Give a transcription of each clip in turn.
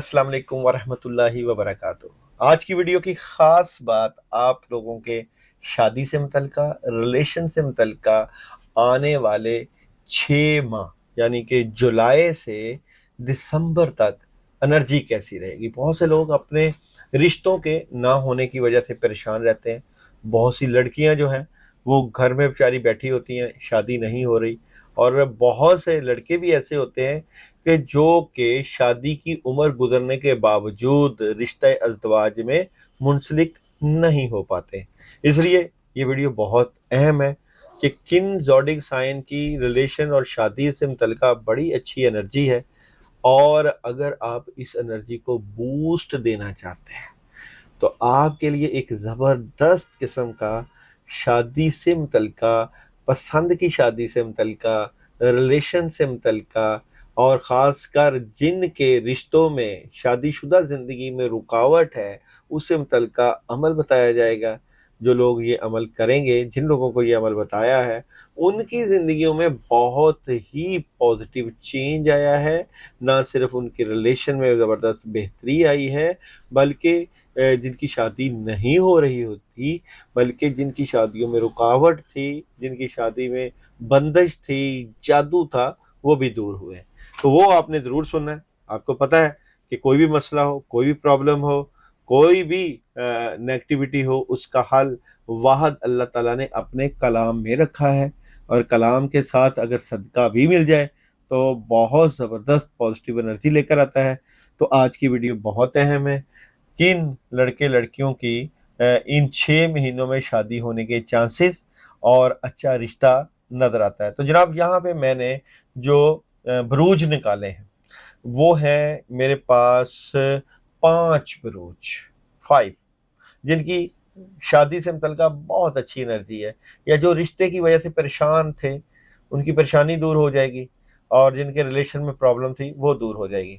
अस्सलाम वालेकुम वरहमतुल्लाहि वबरकातुह। आज की वीडियो की ख़ास बात आप लोगों के शादी से मुतल्लिका, रिलेशन से मुतल्लिका आने वाले 6 माह यानी कि जुलाई से दिसंबर तक एनर्जी कैसी रहेगी। बहुत से लोग अपने रिश्तों के ना होने की वजह से परेशान रहते हैं। बहुत सी लड़कियां जो हैं वो घर में बेचारी बैठी होती हैं, शादी नहीं हो रही। और बहुत से लड़के भी ऐसे होते हैं कि जो कि शादी की उम्र गुजरने के बावजूद रिश्ते अज़दवाज में मुंसलिक नहीं हो पाते। इसलिए ये वीडियो बहुत अहम है कि किन ज़ोडिक साइन की रिलेशन और शादी से मुतल्लिका बड़ी अच्छी एनर्जी है, और अगर आप इस एनर्जी को बूस्ट देना चाहते हैं तो आपके लिए एक ज़बरदस्त किस्म का शादी से मुतल्लिका, पसंद की शादी से मुतल्लिका, रिलेशन से मुतल्लिका और ख़ासकर जिनके रिश्तों में शादीशुदा ज़िंदगी में रुकावट है उससे मुतल्लिका अमल बताया जाएगा। जो लोग ये अमल करेंगे, जिन लोगों को ये अमल बताया है, उनकी ज़िंदगियों में बहुत ही पॉजिटिव चेंज आया है। ना सिर्फ उनके रिलेशन में ज़बरदस्त बेहतरी आई है, बल्कि जिनकी शादी नहीं हो रही होती, बल्कि जिनकी शादियों में रुकावट थी, जिनकी शादी में बंदिश थी, जादू था, वो भी दूर हुए। तो वो आपने ज़रूर सुनना है। आपको पता है कि कोई भी मसला हो, कोई भी प्रॉब्लम हो, कोई भी नेगेटिविटी हो, उसका हल वाहद अल्लाह ताला ने अपने कलाम में रखा है। और कलाम के साथ अगर सदका भी मिल जाए तो बहुत ज़बरदस्त पॉजिटिव एनर्जी लेकर आता है। तो आज की वीडियो बहुत अहम है। किन लड़के लड़कियों की इन 6 महीनों में शादी होने के चांसेस और अच्छा रिश्ता नजर आता है। तो जनाब यहाँ पे मैंने जो बरूज निकाले हैं वो है मेरे पास 5 बरूज, 5, जिनकी शादी से मुतल्लिका बहुत अच्छी एनर्जी है, या जो रिश्ते की वजह से परेशान थे उनकी परेशानी दूर हो जाएगी, और जिनके रिलेशन में प्रॉब्लम थी वो दूर हो जाएगी।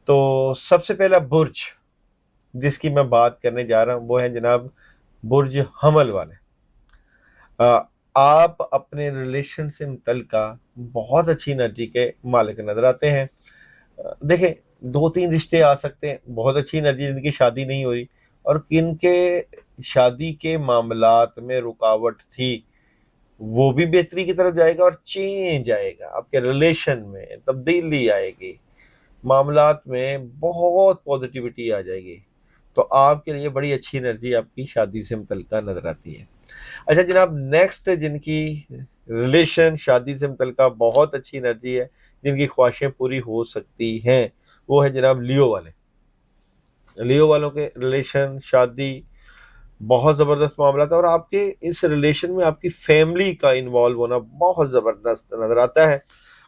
तो सबसे पहला बुर्ज जिसकी मैं बात करने जा रहा हूँ वो है जनाब बुर्ज हमल वाले। आप अपने रिलेशन से मुतल्लिका बहुत अच्छी एनर्जी के मालिक नजर आते हैं। देखें, 2-3 रिश्ते आ सकते हैं, बहुत अच्छी एनर्जी, जिनकी शादी नहीं हो रही, और किनके शादी के मामलात में रुकावट थी, वो भी बेहतरी की तरफ जाएगा और चेंज आएगा। आपके रिलेशन में तब्दीली आएगी, मामलात में बहुत पॉजिटिविटी आ जाएगी। तो आपके लिए बड़ी अच्छी एनर्जी आपकी शादी से मुतल्लिका नजर आती है। अच्छा जनाब, नेक्स्ट जिनकी रिलेशन शादी से मुतल्लिका बहुत अच्छी एनर्जी है, जिनकी ख्वाहिशें पूरी हो सकती हैं, वो है जनाब लियो वाले। लियो वालों के रिलेशन शादी बहुत ज़बरदस्त मामला था, और आपके इस रिलेशन में आपकी फैमिली का इन्वॉल्व होना बहुत ज़बरदस्त नज़र आता है।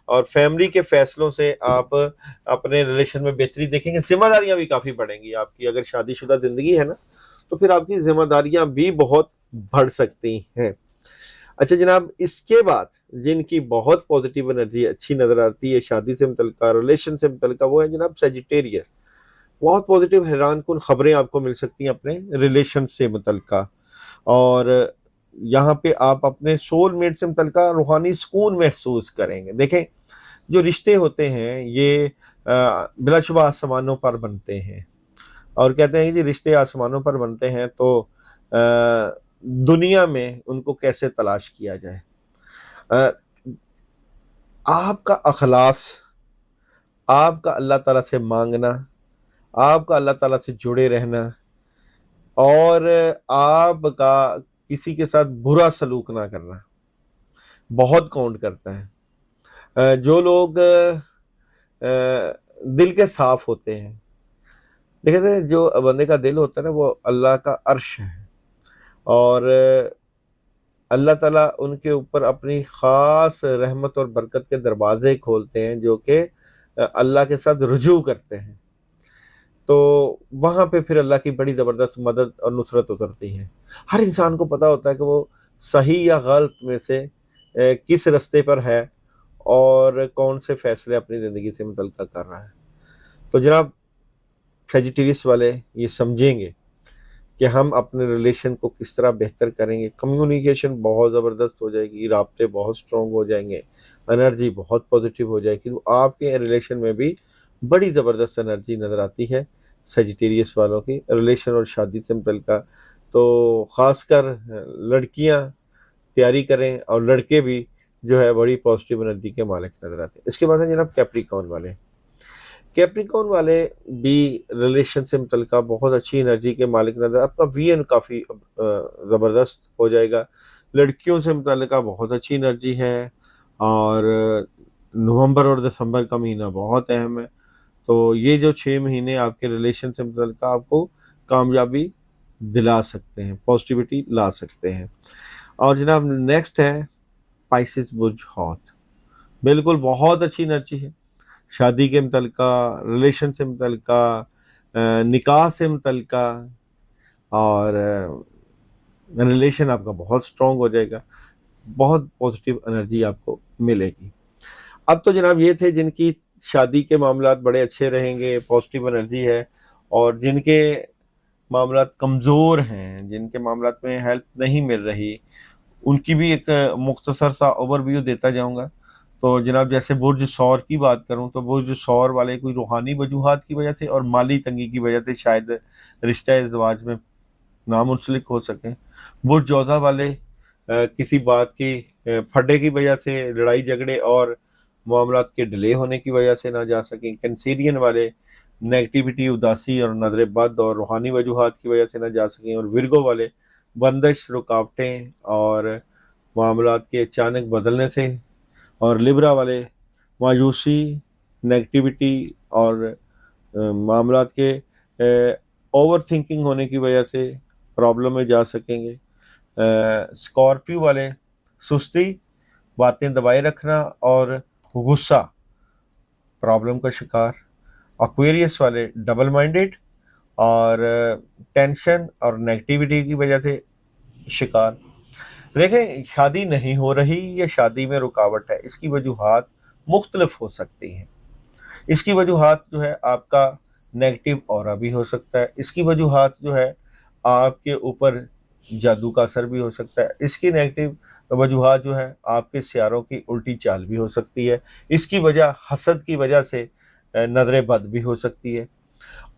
और फैमिली के फैसलों से आप अपने रिलेशन में बेहतरी देखेंगे। जिम्मेदारियां भी काफ़ी बढ़ेंगी आपकी। अगर शादीशुदा ज़िंदगी है ना, तो फिर आपकी जिम्मेदारियां भी बहुत बढ़ सकती हैं। अच्छा जनाब, इसके बाद जिनकी बहुत पॉजिटिव एनर्जी अच्छी नज़र आती है शादी से मुतल्लिका, रिलेशन से मुतल्लिका, वो है जनाब सेजिटेरियस। बहुत पॉजिटिव हैरान कुन खबरें आपको मिल सकती हैं अपने रिलेशन से मुतल्लिका। और यहाँ पे आप अपने सोलमेट से मुतल्लिका रूहानी सुकून महसूस करेंगे। देखें, जो रिश्ते होते हैं ये बिलाशुबा आसमानों पर बनते हैं, और कहते हैं कि रिश्ते आसमानों पर बनते हैं, तो दुनिया में उनको कैसे तलाश किया जाए। अ, आपका अखलास, आपका अल्लाह ताला से मांगना, आपका अल्लाह ताला से जुड़े रहना, और आपका किसी के साथ बुरा सलूक ना करना बहुत काउंट करता है। जो लोग दिल के साफ होते हैं, देखे थे, जो बंदे का दिल होता है ना वो अल्लाह का अर्श है, और अल्लाह ताला उनके ऊपर अपनी ख़ास रहमत और बरकत के दरवाजे खोलते हैं, जो कि अल्लाह के साथ रुजू करते हैं। तो वहाँ पे फिर अल्लाह की बड़ी ज़बरदस्त मदद और नुसरत उतरती है। हर इंसान को पता होता है कि वो सही या गलत में से किस रास्ते पर है, और कौन से फैसले अपनी ज़िंदगी से मुतल्लिका कर रहा है। तो जनाब, सेजिटेरियस वाले ये समझेंगे कि हम अपने रिलेशन को किस तरह बेहतर करेंगे। कम्युनिकेशन बहुत ज़बरदस्त हो जाएगी, राब्ते बहुत स्ट्रॉन्ग हो जाएंगे, एनर्जी बहुत पॉजिटिव हो जाएगी, तो आपके रिलेशन में भी बड़ी ज़बरदस्त एनर्जी नज़र आती है सेजिटेरियस वालों की रिलेशन और शादी से मुतल्लिका। तो ख़ासकर लड़कियां तैयारी करें और लड़के भी जो है बड़ी पॉजिटिव एनर्जी के मालिक नज़र आते हैं। इसके बाद है जनाब कैप्रिकॉर्न वाले। कैप्रिकॉर्न वाले भी रिलेशन से मुतल्लिका बहुत अच्छी एनर्जी के मालिक नज़र, आपका वीएन काफ़ी ज़बरदस्त हो जाएगा। लड़कियों से मुतल्लिका बहुत अच्छी एनर्जी है और नवंबर और दिसंबर का महीना बहुत अहम है। तो ये जो 6 महीने आपके रिलेशन से मुतल्लिका आपको कामयाबी दिला सकते हैं, पॉजिटिविटी ला सकते हैं। और जनाब नेक्स्ट है पाइसेस बुर्ज हॉट। बिल्कुल बहुत अच्छी एनर्जी है शादी के मुतल्लिका, रिलेशन से मुतल्लिका, निकाह से मुतल्लिका, और रिलेशन आपका बहुत स्ट्रॉन्ग हो जाएगा, बहुत पॉजिटिव एनर्जी आपको मिलेगी। अब तो जनाब ये थे जिनकी शादी के मामलात बड़े अच्छे रहेंगे, पॉजिटिव एनर्जी है, और जिनके मामलात कमज़ोर हैं, जिनके मामलात में हेल्प नहीं मिल रही, उनकी भी एक मुख्तसर सा ओवरव्यू देता जाऊंगा। तो जनाब जैसे बुर्ज सौर की बात करूं तो बुर्ज सौर वाले कोई रूहानी वजूहात की वजह से और माली तंगी की वजह से शायद रिश्ता इज़्वाज में नामुंसलिक हो सके। बुर्ज जोधा वाले किसी बात की फड्डे की वजह से, लड़ाई झगड़े और मामलात के डिले होने की वजह से ना जा सकें। कैंसेरियन वाले नेगेटिविटी, उदासी और नजर बद और रूहानी वजूहात की वजह से ना जा सकें। और विरगो वाले बंदिश, रुकावटें और मामलात के अचानक बदलने से। और लिब्रा वाले मायूसी, नेगेटिविटी और मामलात के ओवर थिंकिंग होने की वजह से प्रॉब्लम में जा सकेंगे। स्कॉर्पियो वाले सुस्ती, बातें दबाए रखना और गुस्सा, प्रॉब्लम का शिकार। एक्वेरियस वाले डबल माइंडेड और टेंशन और नेगेटिविटी की वजह से शिकार। देखें, शादी नहीं हो रही या शादी में रुकावट है, इसकी वजूहात मुख्तलिफ हो सकती हैं। इसकी वजूहात जो है आपका नेगेटिव ऑरा भी हो सकता है, इसकी वजूहात जो है आपके ऊपर जादू का असर भी हो सकता है, इसकी नेगेटिव वजूहात जो है आपके सियारों की उल्टी चाल भी हो सकती है, इसकी वजह हसद की वजह से नजर बद भी हो सकती है।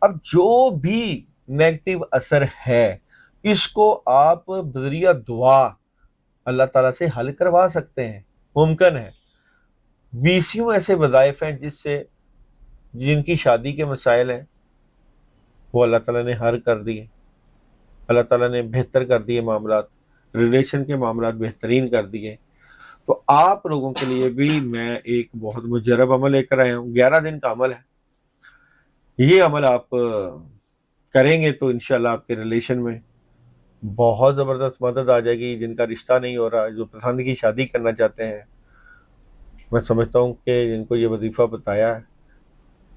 अब जो भी नेगेटिव असर है इसको आप बजरिया दुआ अल्लाह ताला से हल करवा सकते हैं, मुमकिन है। 20 ऐसे वज़ाइफ हैं जिनकी शादी के मसाइल हैं, वो अल्लाह ताला ने हल कर दिए, अल्लाह ताला ने बेहतर कर दिए मामलात, रिलेशन के मामलात बेहतरीन कर दिए। तो आप लोगों के लिए भी मैं एक बहुत मुजरब अमल लेकर आया हूँ। 11 दिन का अमल है। ये अमल आप करेंगे तो इंशाल्लाह आपके रिलेशन में बहुत ज़बरदस्त मदद आ जाएगी। जिनका रिश्ता नहीं हो रहा, जो पसंद की शादी करना चाहते हैं, मैं समझता हूँ कि जिनको ये वजीफ़ा बताया है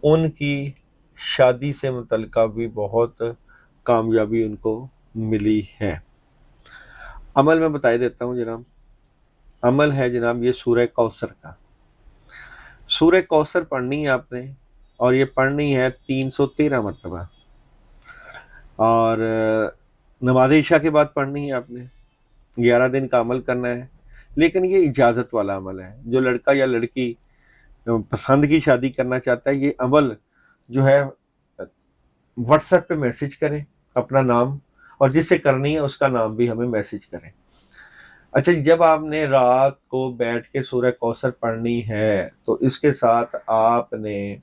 उनकी शादी से मुतल्लिका भी बहुत कामयाबी उनको मिली है। अमल मैं बता देता हूँ जनाब। अमल है जनाब ये सूरह कौसर का। सूरह कौसर पढ़नी है आपने, और ये पढ़नी है 313 मरतबा, और नमाज इशा के बाद पढ़नी है आपने। 11 दिन का अमल करना है, लेकिन ये इजाज़त वाला अमल है। जो लड़का या लड़की पसंद की शादी करना चाहता है, ये अमल जो है व्हाट्सएप पे मैसेज करें अपना नाम, और जिससे करनी है उसका नाम भी हमें मैसेज करें। अच्छा, जब आपने रात को बैठ के सूरह कौसर पढ़नी है तो इसके साथ आपने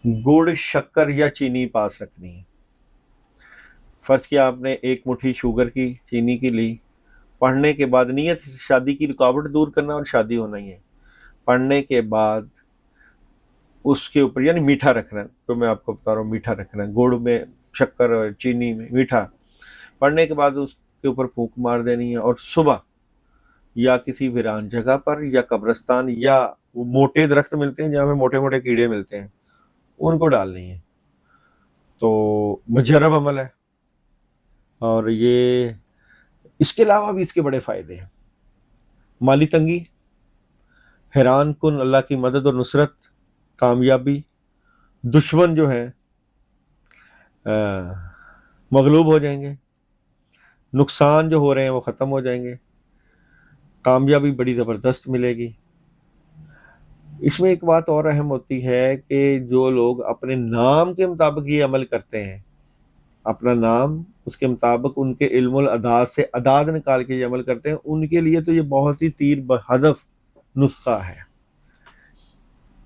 गुड़, शक्कर या चीनी पास रखनी है। फर्ज किया आपने एक मुट्ठी शुगर की, चीनी की ली। पढ़ने के बाद नियत शादी की रुकावट दूर करना और शादी होना ही है। पढ़ने के बाद उसके ऊपर यानी मीठा रखना, तो मैं आपको बता रहा हूँ मीठा रखना, गुड़ में, शक्कर और चीनी में मीठा। पढ़ने के बाद उसके ऊपर फूंक मार देनी है, और सुबह या किसी वीरान जगह पर या कब्रिस्तान या वो मोटे दरख्त मिलते हैं जहाँ पे मोटे मोटे कीड़े मिलते हैं, उनको डालनी है। तो मुजरब अमल है, और ये इसके अलावा भी इसके बड़े फायदे हैं। माली तंगी, हैरान कुन अल्लाह की मदद और नुसरत, कामयाबी, दुश्मन जो है मगलूब हो जाएंगे, नुकसान जो हो रहे हैं वो ख़त्म हो जाएंगे, कामयाबी बड़ी ज़बरदस्त मिलेगी। اس میں ایک بات اور اہم ہوتی ہے کہ جو لوگ اپنے نام کے مطابق یہ عمل کرتے ہیں، اپنا نام اس کے مطابق ان کے علم الاداد سے اعداد نکال کے یہ عمل کرتے ہیں، ان کے لیے تو یہ بہت ہی تیر بہدف نسخہ ہے۔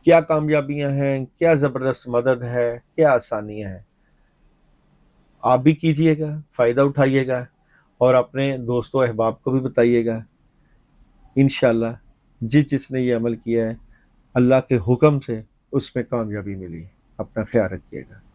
کیا کامیابیاں ہیں، کیا زبردست مدد ہے، کیا آسانیاں ہیں۔ آپ بھی کیجئے گا، فائدہ اٹھائیے گا اور اپنے دوست و احباب کو بھی بتائیے گا۔ انشاءاللہ جس نے یہ عمل کیا ہے، اللہ کے حکم سے اس میں کامیابی ملی۔ اپنا خیال رکھیے گا۔